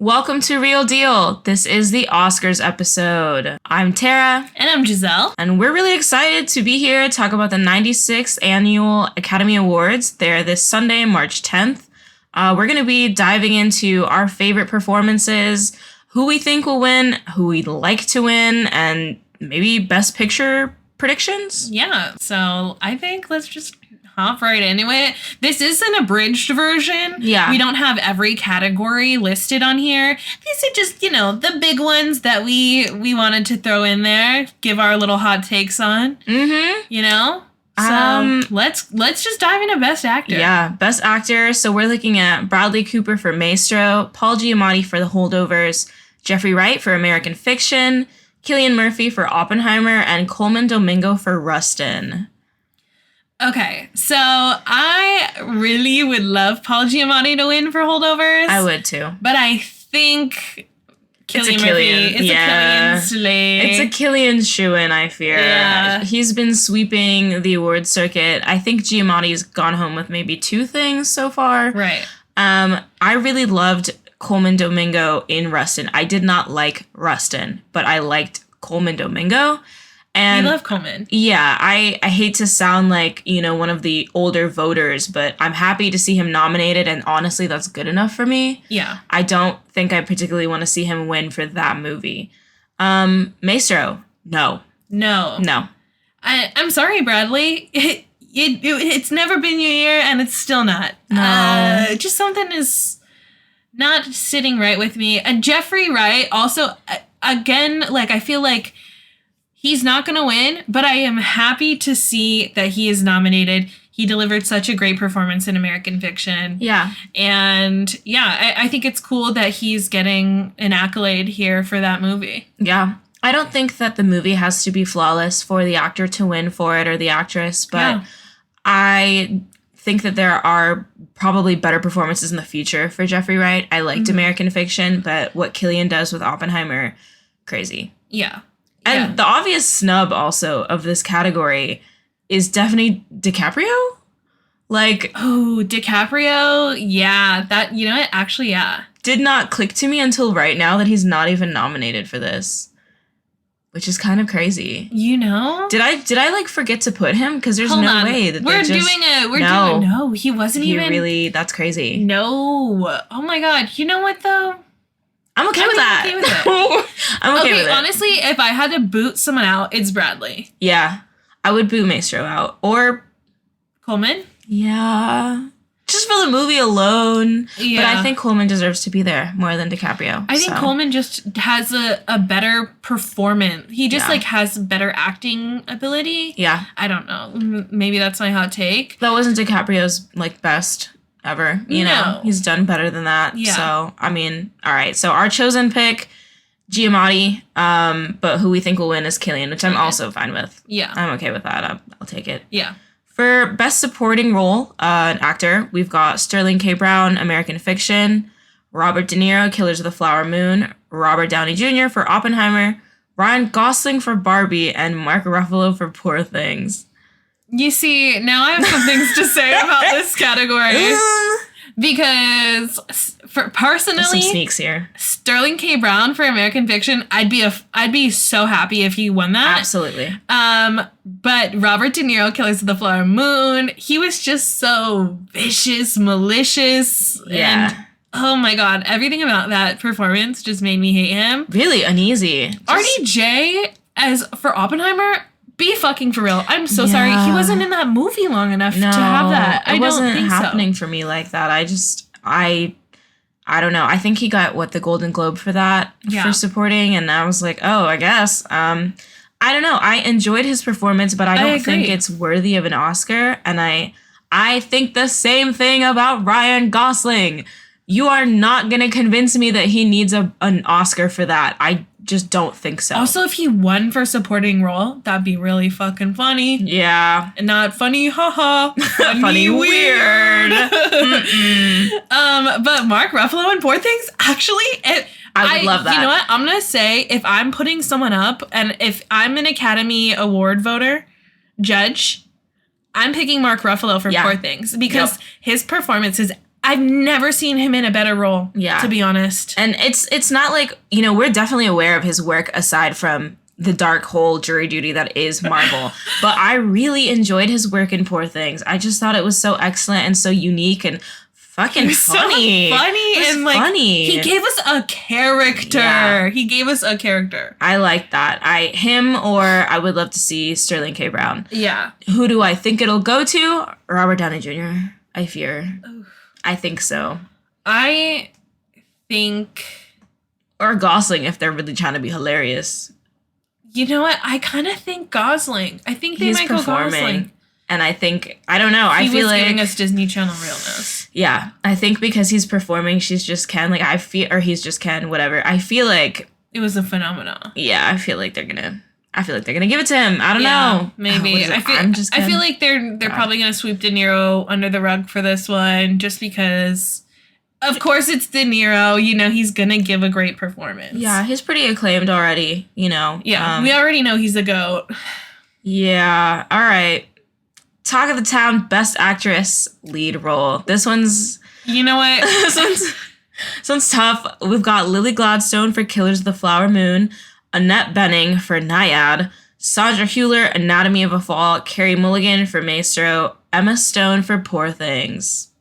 Welcome to Real Deal. This is the Oscars episode. I'm Tara. And I'm Jazelle. And we're really excited to be here to talk about the 96th Annual Academy Awards. They're this Sunday, March 10th. We're going to be diving into our favorite performances, who we think will win, who we'd like to win, and maybe Best Picture predictions. Yeah, so I think let's just hop right into it. This is an abridged version. Yeah. We don't have every category listed on here. These are just, the big ones that we wanted to throw in there, give our little hot takes on. Mm-hmm. So let's just dive into Best Actor. Yeah, Best Actor. So we're looking at Bradley Cooper for Maestro, Paul Giamatti for The Holdovers, Jeffrey Wright for American Fiction, Cillian Murphy for Oppenheimer, and Coleman Domingo for Rustin. Okay, so I really would love Paul Giamatti to win for Holdovers. I would too. But I think Cillian Murphy. It's a Cillian slay. It's a Cillian shoo-in, I fear. Yeah. He's been sweeping the award circuit. I think Giamatti's gone home with maybe 2 things so far. Right. I really loved Coleman Domingo in Rustin. I did not like Rustin, but I liked Coleman Domingo. And you love Coleman. Yeah, I hate to sound like, one of the older voters, but I'm happy to see him nominated, and honestly, that's good enough for me. Yeah. I don't think I particularly want to see him win for that movie. Maestro, no. I'm sorry, Bradley. It's never been your year, and it's still not. No. Just something is not sitting right with me. And Jeffrey Wright, also, again, I feel like he's not going to win, but I am happy to see that he is nominated. He delivered such a great performance in American Fiction. Yeah. And I think it's cool that he's getting an accolade here for that movie. Yeah. I don't think that the movie has to be flawless for the actor to win for it or the actress, but I think that there are probably better performances in the future for Jeffrey Wright. I liked American Fiction, but what Cillian does with Oppenheimer, crazy. Yeah. And the obvious snub also of this category is definitely DiCaprio. DiCaprio, yeah. That, what? Actually, yeah. Did not click to me until right now that he's not even nominated for this. Which is kind of crazy. Did I forget to put him? Because there's no way that No, he wasn't even. Really, that's crazy. No. Oh my God. You know what though? I'm okay with that. I'm okay with it. Honestly, if I had to boot someone out, it's Bradley. Yeah. I would boot Maestro out. Or Coleman? Yeah. Just for the movie alone. Yeah. But I think Coleman deserves to be there more than DiCaprio. I think Coleman just has a better performance. He just has better acting ability. Yeah. I don't know. Maybe that's my hot take. That wasn't DiCaprio's best ever. No. He's done better than that. Yeah. So, all right. So our chosen pick, Giamatti, but who we think will win is Cillian, which I'm also fine with. Yeah. I'm okay with that. I'll take it. Yeah. For Best Supporting Role, an actor, we've got Sterling K. Brown, American Fiction, Robert De Niro, Killers of the Flower Moon, Robert Downey Jr. for Oppenheimer, Ryan Gosling for Barbie, and Mark Ruffalo for Poor Things. You see, now I have some things to say about this category. Because personally, there's some sneaks here. Sterling K. Brown for American Fiction, I'd be so happy if he won that. Absolutely. But Robert De Niro, Killers of the Flower Moon, he was just so vicious, malicious, and oh my God, everything about that performance just made me hate him. Really uneasy. RDJ as for Oppenheimer. Be fucking for real. I'm so sorry. He wasn't in that movie long enough to have that. It wasn't happening for me like that. I don't know. I think he got the Golden Globe for that for supporting, and I was like, oh, I guess. I don't know. I enjoyed his performance, but I don't think it's worthy of an Oscar. And I think the same thing about Ryan Gosling. You are not gonna convince me that he needs an Oscar for that. I just don't think so. Also, if he won for supporting role, that'd be really fucking funny. Yeah. And not funny, haha. Funny weird. But Mark Ruffalo and Poor Things, actually, I would love that. You know what? I'm gonna say, if I'm putting someone up, and if I'm an Academy Award judge, I'm picking Mark Ruffalo for Poor Things because his performance is I've never seen him in a better role, to be honest. And it's not like, you know, we're definitely aware of his work aside from the dark hole jury duty that is Marvel. But I really enjoyed his work in Poor Things. I just thought it was so excellent and so unique and fucking funny. So funny and like funny. He gave us a character. Yeah. He gave us a character. I like that. Him or I would love to see Sterling K. Brown. Yeah. Who do I think it'll go to? Robert Downey Jr. I fear. Oof. I think so. I think or Gosling if they're really trying to be hilarious. You know what? I kind of think Gosling. I think they might go Gosling. And I think, I don't know. I feel like giving us Disney Channel realness. Yeah. I think because he's performing, she's just Ken. Like, or he's just Ken, whatever. I feel like it was a phenomenon. Yeah. I feel like they're going to give it to him. I don't know. Maybe. I feel like they're probably going to sweep De Niro under the rug for this one just because. Of course, it's De Niro. You know, he's going to give a great performance. Yeah, he's pretty acclaimed already, you know. Yeah, we already know he's a GOAT. Yeah, all right. Talk of the Town, Best Actress, Lead Role. This one's... You know what? this one's tough. We've got Lily Gladstone for Killers of the Flower Moon, Annette Bening for Naiad, Sandra Hüller, Anatomy of a Fall, Carey Mulligan for Maestro, Emma Stone for Poor Things.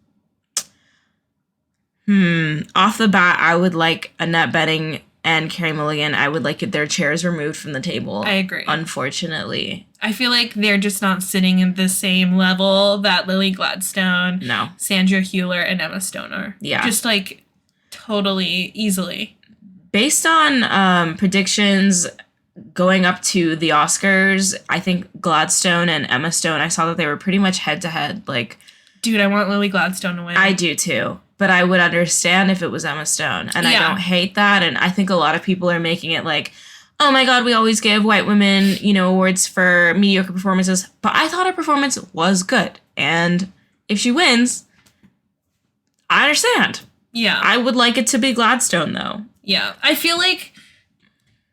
Off the bat, I would like Annette Bening and Carey Mulligan. I would like their chairs removed from the table. I agree. Unfortunately. I feel like they're just not sitting in the same level that Lily Gladstone, Sandra Hüller, and Emma Stone are. Yeah. Just like totally, easily. Based on predictions going up to the Oscars, I think Gladstone and Emma Stone, I saw that they were pretty much head to head. Like, dude, I want Lily Gladstone to win. I do too. But I would understand if it was Emma Stone. And I don't hate that. And I think a lot of people are making it like, oh my God, we always give white women, you know, awards for mediocre performances. But I thought her performance was good. And if she wins, I understand. Yeah. I would like it to be Gladstone, though. Yeah. I feel like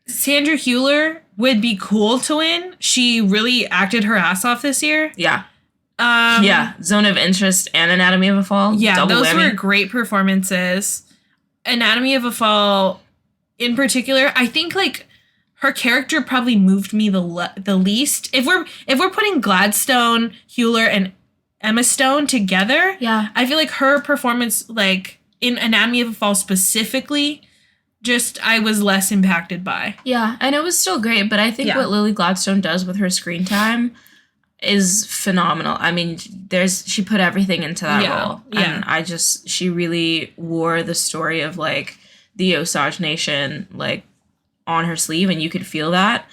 Sandra Hüller would be cool to win. She really acted her ass off this year. Yeah. Zone of Interest and Anatomy of a Fall. Yeah, those were great performances. Anatomy of a Fall, in particular, I think like her character probably moved me the least. If we're putting Gladstone, Hüller, and Emma Stone together, I feel like her performance, like in Anatomy of a Fall specifically, just I was less impacted by. Yeah, and it was still great, but I think what Lily Gladstone does with her screen time is phenomenal. I mean, she put everything into that role. Yeah. And she really wore the story of like the Osage Nation like on her sleeve, and you could feel that.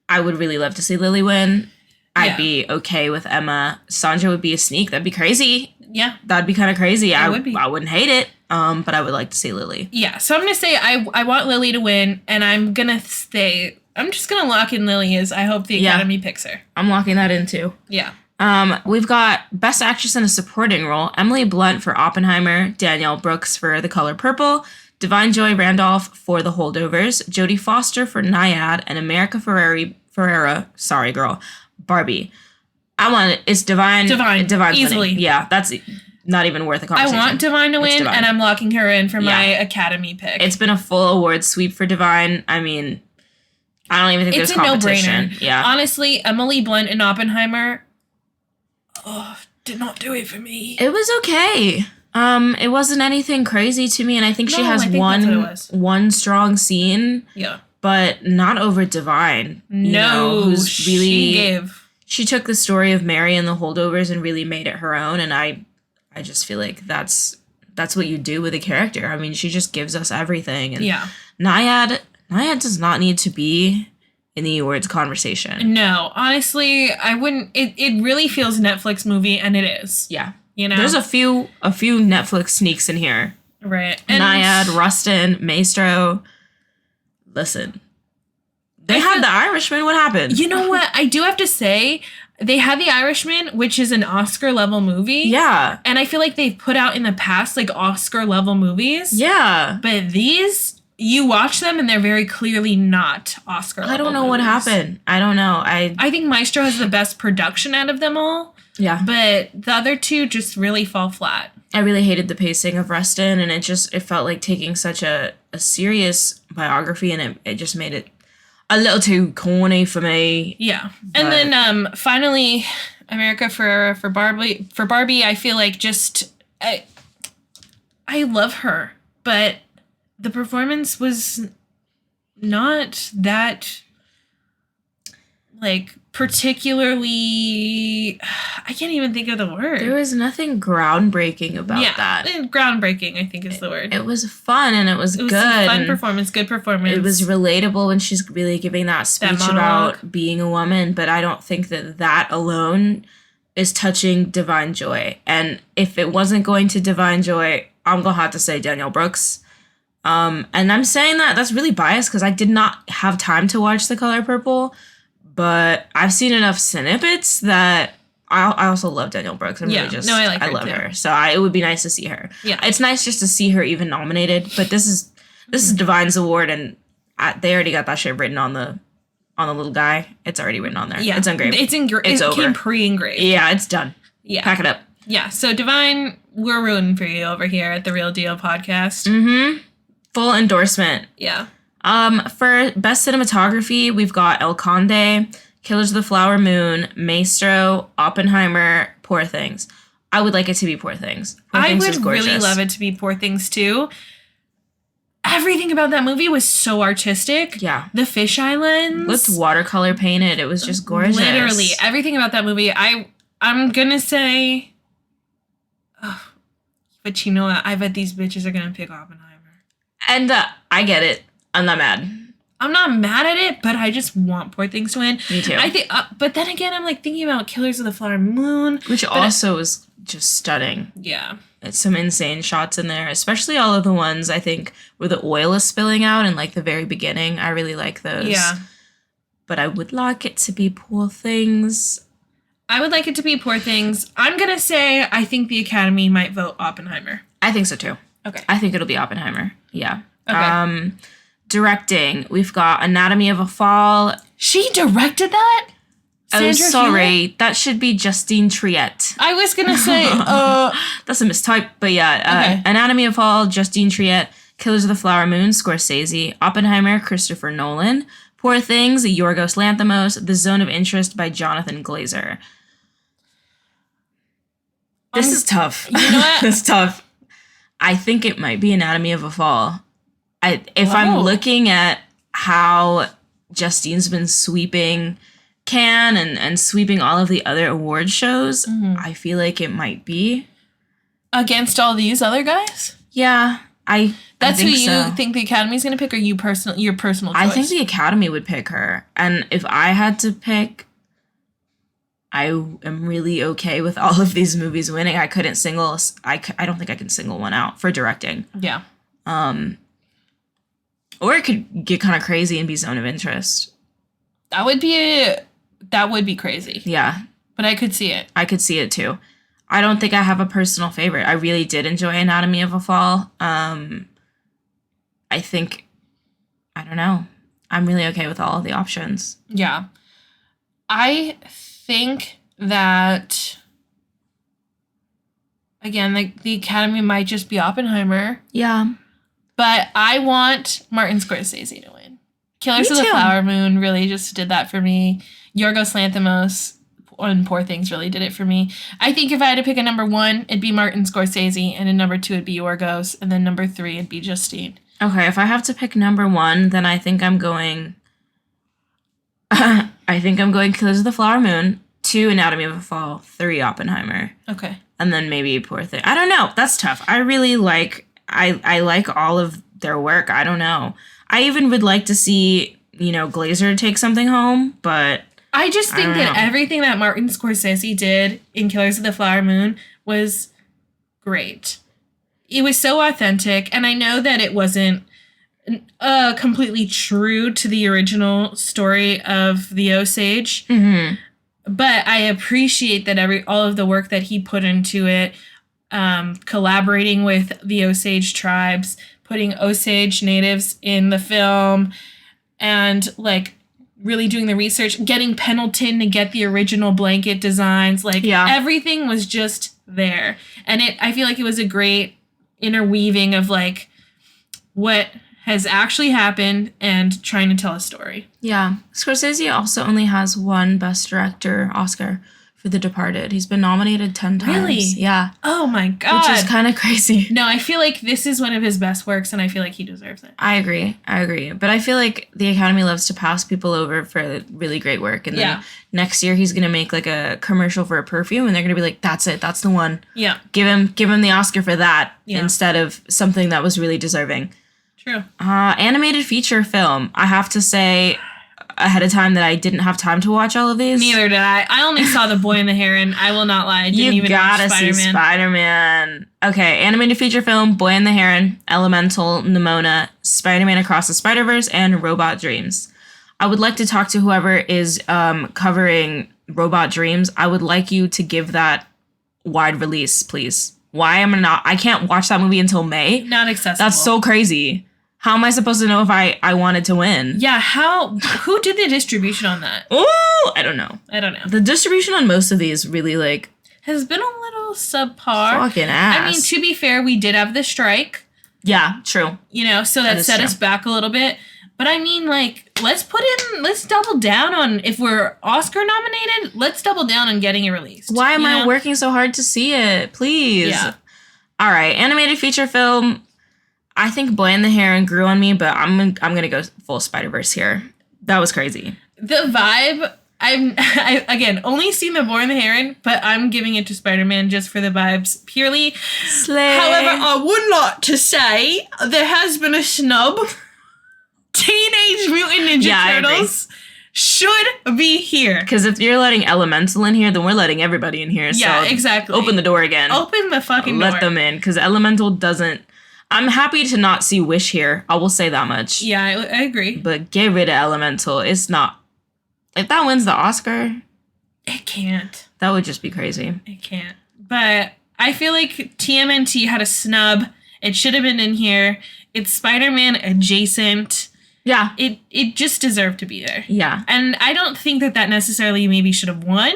I would really love to see Lily win. I'd be okay with Emma. Sandra would be a sneak. That'd be crazy. Yeah. That'd be kind of crazy. I wouldn't hate it. But I would like to see Lily. Yeah. So I'm going to say I want Lily to win, and I'm just going to lock in Lily as I hope the Academy picks her. I'm locking that in too. Yeah. We've got Best Actress in a Supporting Role, Emily Blunt for Oppenheimer, Danielle Brooks for The Color Purple, Divine Joy Randolph for The Holdovers, Jodie Foster for Naiad, and America Ferrera, sorry girl, Barbie. It's Divine easily. Winning. Yeah, that's not even worth a conversation. I want Divine to win, and I'm locking her in for my Academy pick. It's been a full award sweep for Divine. I mean, I don't even think there's competition. It's a no-brainer. Yeah. Honestly, Emily Blunt in Oppenheimer did not do it for me. It was okay. It wasn't anything crazy to me, and I think she has one strong scene. Yeah. But not over Divine. Who's really she took the story of Mary and the Holdovers and really made it her own, and I just feel like that's what you do with a character. I mean, she just gives us everything. And Naiad does not need to be in the awards conversation. No, honestly, I wouldn't. It really feels Netflix movie, and it is. Yeah, there's a few Netflix sneaks in here. Right, and Naiad, Rustin, Maestro. Listen, they had The Irishman. What happened? You know what? I do have to say, they had The Irishman, which is an Oscar-level movie. Yeah. And I feel like they've put out in the past, like, Oscar-level movies. Yeah. But these, you watch them, and they're very clearly not Oscar-level I don't know what happened. I don't know. I think Maestro has the best production out of them all. Yeah. But the other two just really fall flat. I really hated the pacing of Rustin, and it felt like taking such a serious biography, and it just made it a little too corny for me. Yeah. And then finally, America for Barbie, I feel like just I love her, but the performance was not that like particularly, I can't even think of the word. There was nothing groundbreaking about that. Groundbreaking, I think is the word. It was fun and it was good. Fun performance, good performance. It was relatable when she's really giving that speech about being a woman, but I don't think that alone is touching Divine Joy. And if it wasn't going to Divine Joy, I'm going to have to say Danielle Brooks. And I'm saying that's really biased because I did not have time to watch The Color Purple. But I've seen enough snippets that I also love Danielle Brooks. I love her. So it would be nice to see her. Yeah, it's nice just to see her even nominated. But this is Divine's award, and they already got that shit written on the little guy. It's already written on there. Yeah, it's engraved. It's over. Came pre-engraved. Yeah, it's done. Yeah, pack it up. Yeah. So Divine, we're rooting for you over here at the Real Deal podcast. Mm-hmm. Full endorsement. Yeah. For best cinematography, we've got El Conde, Killers of the Flower Moon, Maestro, Oppenheimer, Poor Things. I would like it to be Poor Things. I would really love it to be Poor Things too. Everything about that movie was so artistic. Yeah. The fisheye lens. Looked watercolor painted. It was just gorgeous. Literally. Everything about that movie. I'm gonna say... Oh, but you know what? I bet these bitches are gonna pick Oppenheimer. And I get it. I'm not mad. I'm not mad at it, but I just want Poor Things to win. Me too. I think, but then again, I'm like thinking about Killers of the Flower Moon, which also is just stunning. Yeah, it's some insane shots in there, especially all of the ones I think where the oil is spilling out in like the very beginning. I really like those. Yeah, but I would like it to be Poor Things. I would like it to be Poor Things. I'm gonna say I think the Academy might vote Oppenheimer. I think so too. Okay, I think it'll be Oppenheimer. Yeah. Okay. Directing, we've got Anatomy of a Fall. She directed that? Oh, sorry. That should be Justine Triet. I was going to say, that's a mistype, but yeah. Okay. Anatomy of a Fall, Justine Triet. Killers of the Flower Moon, Scorsese. Oppenheimer, Christopher Nolan. Poor Things, Yorgos Lanthimos. The Zone of Interest by Jonathan Glazer. This is tough. You know what? It's tough. I think it might be Anatomy of a Fall. If I'm looking at how Justine's been sweeping Cannes and sweeping all of the other award shows, I feel like it might be. Against all these other guys? Yeah. That's who you think the Academy's going to pick, or your personal choice? I think the Academy would pick her. And if I had to pick, I am really okay with all of these movies winning. I couldn't single... I don't think I can single one out for directing. Yeah. Or it could get kind of crazy and be Zone of Interest. That would be crazy. Yeah. But I could see it. I could see it too. I don't think I have a personal favorite. I really did enjoy Anatomy of a Fall. I think, I don't know. I'm really okay with all of the options. Yeah. I think that, again, like the Academy might just be Oppenheimer. Yeah. But I want Martin Scorsese to win. Killers of the Flower Moon really just did that for me. Yorgos Lanthimos on Poor Things really did it for me. I think if I had to pick a number one, it'd be Martin Scorsese, and a number two, it'd be Yorgos, and then number three, it'd be Justine. Okay, if I have to pick number one, then I think I'm going... Killers of the Flower Moon, 2, Anatomy of a Fall, 3, Oppenheimer. Okay. And then maybe Poor Thing. I don't know. That's tough. I really like... I like all of their work. I don't know. I even would like to see, Glazer take something home, but... I just think that everything that Martin Scorsese did in Killers of the Flower Moon was great. It was so authentic, and I know that it wasn't completely true to the original story of the Osage, but I appreciate that all of the work that he put into it, collaborating with the Osage tribes, putting Osage natives in the film, and like really doing the research, getting Pendleton to get the original blanket designs. Like, everything was just there. And I feel like it was a great interweaving of, like, what has actually happened and trying to tell a story. Yeah. Scorsese also only has one Best Director Oscar for The Departed. He's been nominated 10 times. Really? Yeah. Oh my God. Which is kind of crazy. No, I feel like this is one of his best works, and I feel like he deserves it. I agree. But I feel like the Academy loves to pass people over for really great work. And then next year he's going to make like a commercial for a perfume, and they're going to be like, that's it. That's the one. Yeah. Give him the Oscar for that instead of something that was really deserving. True. Animated feature film. I have to say ahead of time that I didn't have time to watch all of these. Neither did I. I only saw The Boy and the Heron. I will not lie. I didn't even gotta see Spider-Man. Okay, animated feature film, Boy and the Heron, Elemental, Nimona, Spider-Man Across the Spider-Verse, and Robot Dreams. I would like to talk to whoever is covering Robot Dreams. I would like you to give that wide release, please. Why am I not? I can't watch that movie until May. Not accessible. That's so crazy. How am I supposed to know if I wanted to win? Yeah, who did the distribution on that? Oh, I don't know. The distribution on most of these really, like, has been a little subpar. Fucking ass. I mean, to be fair, we did have the strike. Yeah, true. You know, so that set us back a little bit. But I mean, like, let's double down on, if we're Oscar nominated, let's double down on getting it released. Why am I working so hard to see it? Please. Yeah. All right, animated feature film. I think Boy and the Heron grew on me, but I'm gonna go full Spider-Verse here. That was crazy. The vibe, I again only seen The Boy and the Heron, but I'm giving it to Spider-Man just for the vibes purely. Slay. However, I would like to say there has been a snub. Teenage Mutant Ninja Turtles should be here. Because if you're letting Elemental in here, then we're letting everybody in here. Yeah, so exactly. Open the door again. Open the fucking door. Let them in, because Elemental doesn't. I'm happy to not see Wish here. I will say that much. Yeah, I agree. But get rid of Elemental. It's not. If that wins the Oscar, it can't. That would just be crazy. It can't. But I feel like TMNT had a snub. It should have been in here. It's Spider-Man adjacent. Yeah. It just deserved to be there. Yeah. And I don't think that necessarily maybe should have won.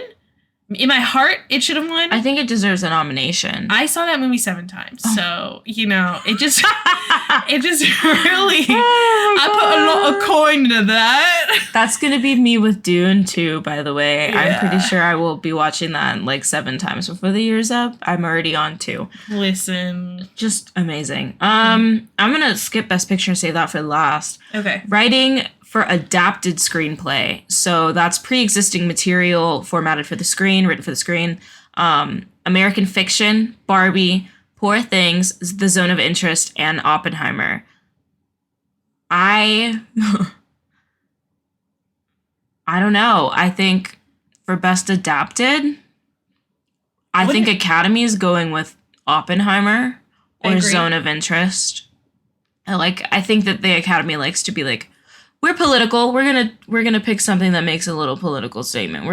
In my heart, it should have won. I think it deserves a nomination. I saw that movie 7 times. So, you know, it just really, I put a lot of coin into that. That's going to be me with Dune too, by the way. Yeah. I'm pretty sure I will be watching that like 7 times before the year's up. I'm already on 2. Listen. Just amazing. I'm going to skip Best Picture and save that for last. Okay. Writing for adapted screenplay. So that's pre-existing material formatted for the screen, written for the screen. American Fiction, Barbie, Poor Things, The Zone of Interest, and Oppenheimer. I don't know. I think for Best Adapted, I think Academy is going with Oppenheimer or Zone of Interest. I think that the Academy likes to be like, we're political. We're gonna pick something that makes a little political statement.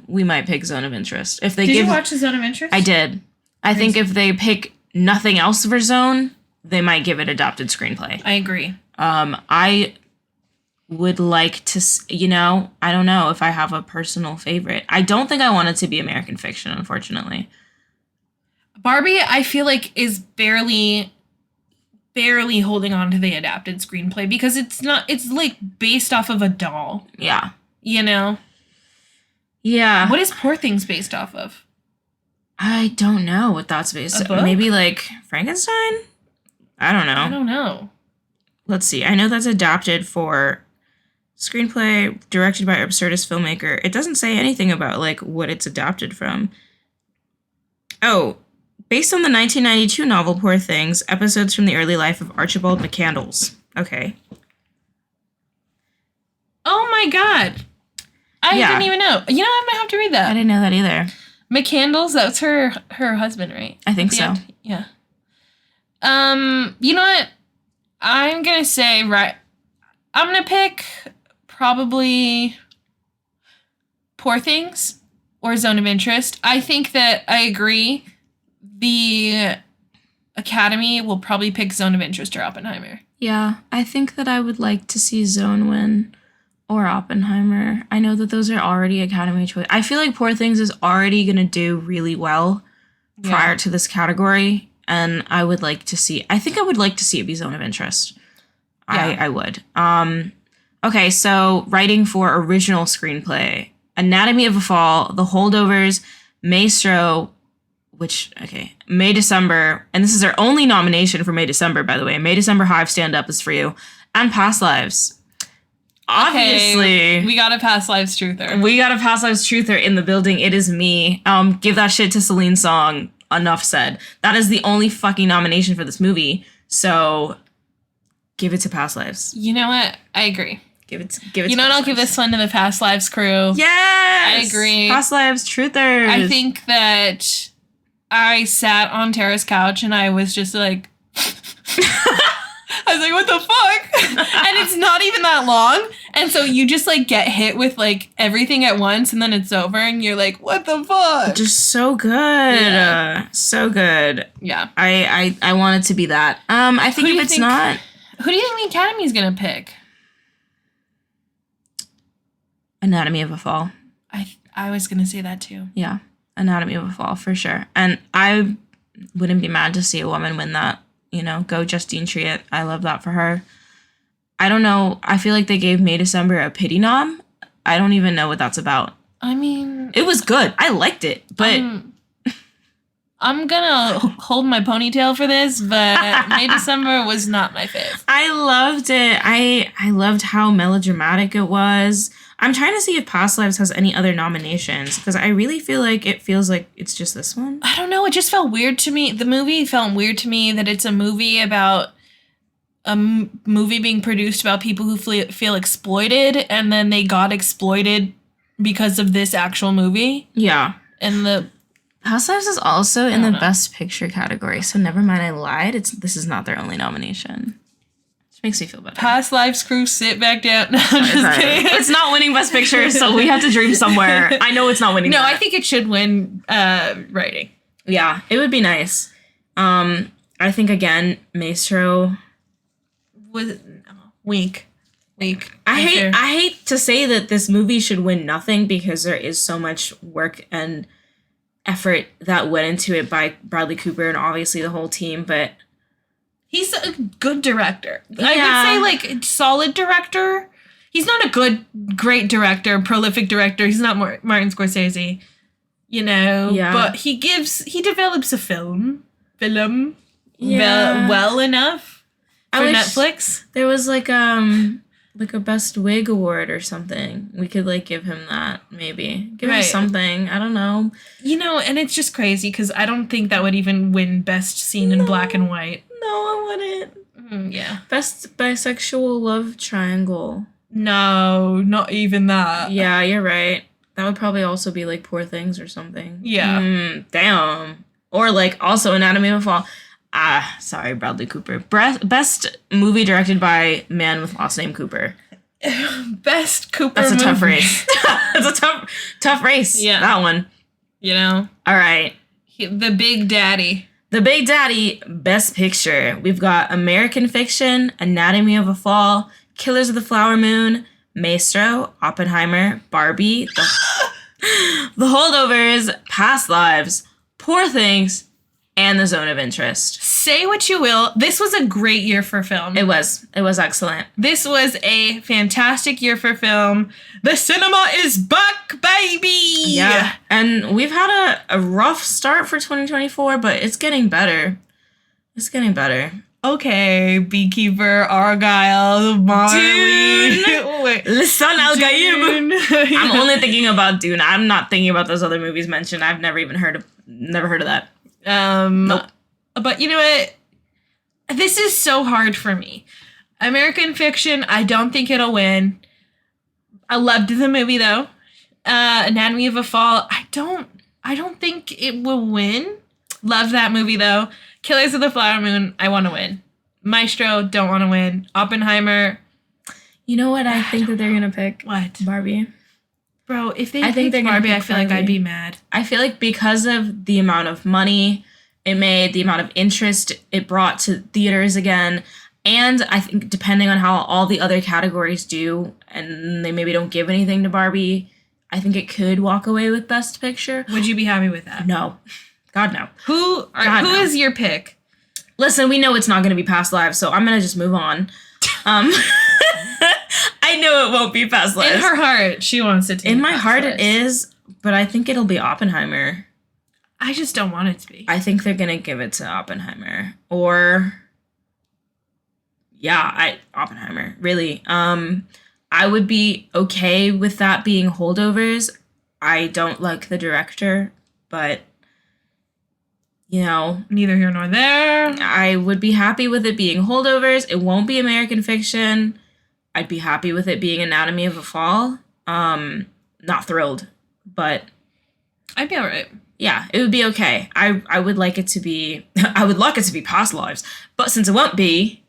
We might pick Zone of Interest. If they Did you watch the Zone of Interest? I did. I think if they pick nothing else for Zone, they might give it adapted screenplay. I agree. I would like to, I don't know if I have a personal favorite. I don't think I want it to be American Fiction, unfortunately. Barbie, I feel like, is barely holding on to the adapted screenplay because it's like based off of a doll. Yeah. You know? Yeah. What is Poor Things based off of? I don't know what that's based on. Maybe like Frankenstein? I don't know. Let's see. I know that's adapted for screenplay directed by absurdist filmmaker. It doesn't say anything about like what it's adapted from. Oh, based on the 1992 novel Poor Things, episodes from the early life of Archibald McCandless. Okay. Oh my God. I didn't even know. You know, I might have to read that. I didn't know that either. McCandless, that's her husband, right? I think so. Yeah. You know what? I'm going to say, I'm going to pick probably Poor Things or Zone of Interest. I think that I agree. The Academy will probably pick Zone of Interest or Oppenheimer. Yeah, I think that I would like to see Zone win. Or Oppenheimer. I know that those are already Academy choice. I feel like Poor Things is already going to do really well prior to this category. And I would like to see... I think I would like to see it be Zone of Interest. Yeah. I would. Okay, so writing for original screenplay. Anatomy of a Fall, The Holdovers, Maestro, May December. And this is our only nomination for May December, by the way. May December Hive Stand Up is for you. And Past Lives. Obviously. Okay, we got a Past Lives truther. We got a Past Lives truther in the building. It is me. Give that shit to Celine Song. Enough said. That is the only fucking nomination for this movie. So give it to Past Lives. You know what? I agree. Give it. You know what? I'll give this one to the Past Lives crew. Yes! I agree. Past Lives truthers. I think that I sat on Tara's couch and I was just like... I was like, what the fuck? And it's not even that long. And so you just like get hit with like everything at once and then it's over and you're like, what the fuck? Just so good. Yeah. So good. Yeah. I want it to be that. I think if it's not... Who do you think the Academy's going to pick? Anatomy of a Fall. I was going to say that too. Yeah. Anatomy of a Fall for sure. And I wouldn't be mad to see a woman win that. You know, go Justine Triet. I love that for her. I don't know. I feel like they gave May December a pity nom. I don't even know what that's about. I mean... It was good. I liked it, but... I'm gonna hold my ponytail for this, but May December was not my fave. I loved it. I loved how melodramatic it was. I'm trying to see if Past Lives has any other nominations, because I really feel like it feels like it's just this one. I don't know. It just felt weird to me. The movie felt weird to me that it's a movie about a movie being produced about people who feel exploited, and then they got exploited because of this actual movie. Yeah. And the... Past Lives is also in the Best Picture category, so never mind, I lied. This is not their only nomination. Which makes me feel better. Past Lives crew, sit back down. No, I'm just kidding. It's not winning Best Picture, so we have to dream somewhere. I know it's not winning. No, I think it should win writing. Yeah, it would be nice. I think, again, Maestro... was weak. I hate to say that this movie should win nothing, because there is so much work and effort that went into it by Bradley Cooper and obviously the whole team, but he's a good director. Yeah. I would say like solid director. He's not a great director, prolific director. He's not Martin Scorsese, you know. Yeah. But he develops a film well enough for Netflix. There was like a Best Wig award or something. We could like give him that, maybe. Give him something. I don't know. You know, and it's just crazy because I don't think that would even win Best Scene in Black and White. No, I wouldn't. Yeah. Best Bisexual Love Triangle. No, not even that. Yeah, you're right. That would probably also be like Poor Things or something. Yeah. Damn. Or like also Anatomy of a Fall. Sorry, Bradley Cooper. Best movie directed by man with last name Cooper. Best Cooper That's a movie. tough race. That's a tough race. Yeah. That one. You know? All right. The Big Daddy. The Big Daddy, Best Picture. We've got American Fiction, Anatomy of a Fall, Killers of the Flower Moon, Maestro, Oppenheimer, Barbie, The Holdovers, Past Lives, Poor Things, and The Zone of Interest. Say what you will. This was a great year for film. It was. It was excellent. This was a fantastic year for film. The cinema is back, baby! Yeah. And we've had a rough start for 2024, but it's getting better. It's getting better. Okay, Beekeeper, Argyle, Marley. Listen, Al Gaib. I'm only thinking about Dune. I'm not thinking about those other movies mentioned. I've never even heard of that. Nope. But you know what? This is so hard for me. American Fiction, I don't think it'll win. I loved the movie though. Anatomy of a Fall, I don't think it will win. Love that movie though. Killers of the Flower Moon, I want to win. Maestro, don't want to win. Oppenheimer. You know what I think that they're gonna pick? What? Barbie. Bro, if they picked Barbie, I feel like I'd be mad. I feel like because of the amount of money it made, the amount of interest it brought to theaters again, And I think depending on how all the other categories do, and they maybe don't give anything to Barbie, I think it could walk away with Best Picture. Would you be happy with that? No. God, no. Who is your pick? Listen, we know it's not going to be Past Lives, so I'm going to just move on. I know it won't be Past Lives. In her heart, she wants it to be In my heart, it is, but I think it'll be Oppenheimer. I just don't want it to be. I think they're going to give it to Oppenheimer. Or... yeah, Oppenheimer, really. I would be okay with that being holdovers. I don't like the director, but, you know. Neither here nor there. I would be happy with it being holdovers. It won't be American Fiction. I'd be happy with it being Anatomy of a Fall. Not thrilled, but... I'd be alright. Yeah, it would be okay. I would like it to be... I would like it to be Past Lives. But since it won't be...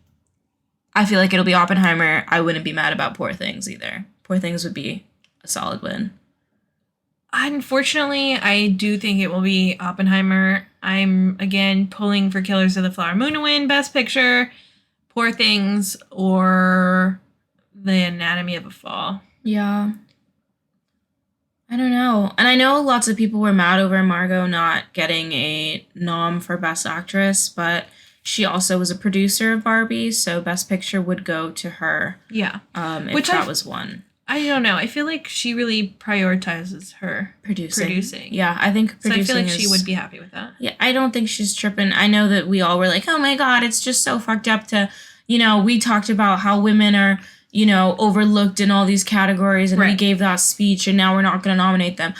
I feel like it'll be Oppenheimer. I wouldn't be mad about Poor Things either. Poor Things would be a solid win. Unfortunately, I do think it will be Oppenheimer. I'm, again, pulling for Killers of the Flower Moon to win Best Picture, Poor Things, or The Anatomy of a Fall. Yeah. I don't know. And I know lots of people were mad over Margot not getting a nom for Best Actress, but... she also was a producer of Barbie, so Best Picture would go to her. Yeah. If that was one. I don't know. I feel like she really prioritizes her producing. Yeah, I think producing so I feel like she would be happy with that. Yeah, I don't think she's tripping. I know that we all were like, oh my God, it's just so fucked up to, we talked about how women are, overlooked in all these categories, and we gave that speech, and now we're not going to nominate them.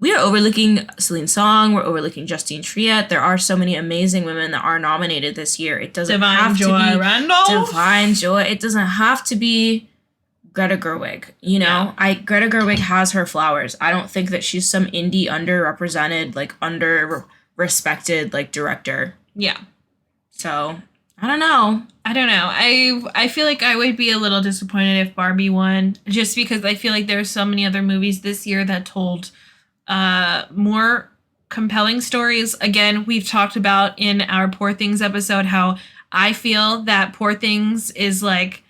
We are overlooking Celine Song. We're overlooking Justine Triet. There are so many amazing women that are nominated this year. It doesn't have to be Randolph. Divine Joy. It doesn't have to be Greta Gerwig. Greta Gerwig has her flowers. I don't think that she's some indie underrepresented, under-respected director. Yeah. So I don't know. I feel like I would be a little disappointed if Barbie won, just because I feel like there are so many other movies this year that told more compelling stories. Again, we've talked about in our Poor Things episode how I feel that Poor Things is like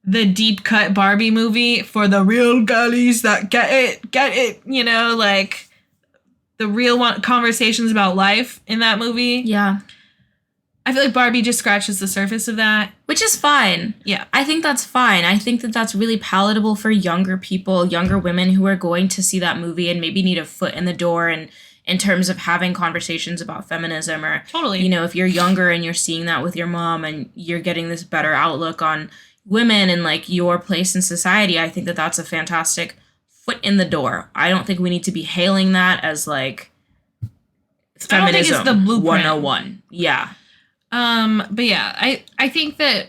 the deep cut Barbie movie for the real girlies that get it, the real conversations about life in that movie. Yeah. I feel like Barbie just scratches the surface of that. Which is fine. Yeah. I think that's fine. I think that that's really palatable for younger people, younger women who are going to see that movie and maybe need a foot in the door and in terms of having conversations about feminism or, totally. If you're younger and you're seeing that with your mom and you're getting this better outlook on women and your place in society, I think that that's a fantastic foot in the door. I don't think we need to be hailing that as feminism I don't think it's the blueprint. 101. Yeah. But yeah, I think that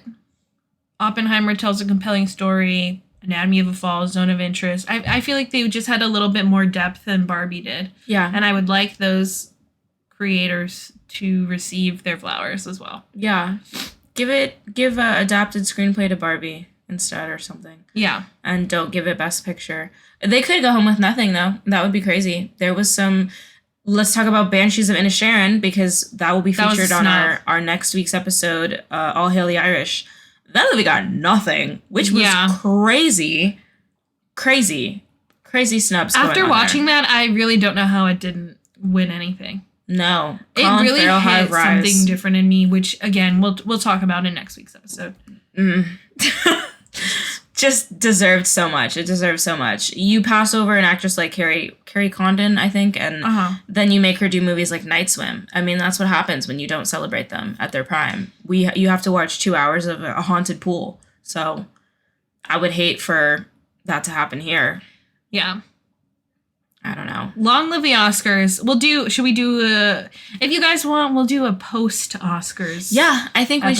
Oppenheimer tells a compelling story. Anatomy of a Fall, Zone of Interest. I feel like they just had a little bit more depth than Barbie did. Yeah. And I would like those creators to receive their flowers as well. Yeah. Give a adapted screenplay to Barbie instead or something. Yeah. And don't give it Best Picture. They could go home with nothing, though. That would be crazy. There was some... Let's talk about Banshees of Inisherin, because that will be featured on our next week's episode, All Hail the Irish. That movie got nothing, which was crazy. Crazy snubs. After watching that, I really don't know how it didn't win anything. No. It really hit something different in me, which, again, we'll talk about in next week's episode. Just deserved so much. It deserves so much. You pass over an actress like Carrie Condon, I think, and then you make her do movies like Night Swim. I mean, that's what happens when you don't celebrate them at their prime. You have to watch 2 hours of a haunted pool. So I would hate for that to happen here. Yeah. I don't know. Long live the Oscars. Should we do if you guys want, we'll do a post-Oscars. Yeah, I think episode.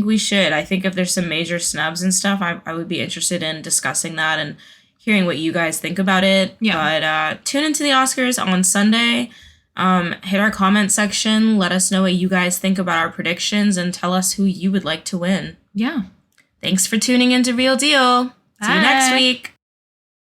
we should. I think if there's some major snubs and stuff, I would be interested in discussing that and hearing what you guys think about it. Yeah. But tune into the Oscars on Sunday. Hit our comment section. Let us know what you guys think about our predictions and tell us who you would like to win. Yeah. Thanks for tuning into Real Deal. See you next week.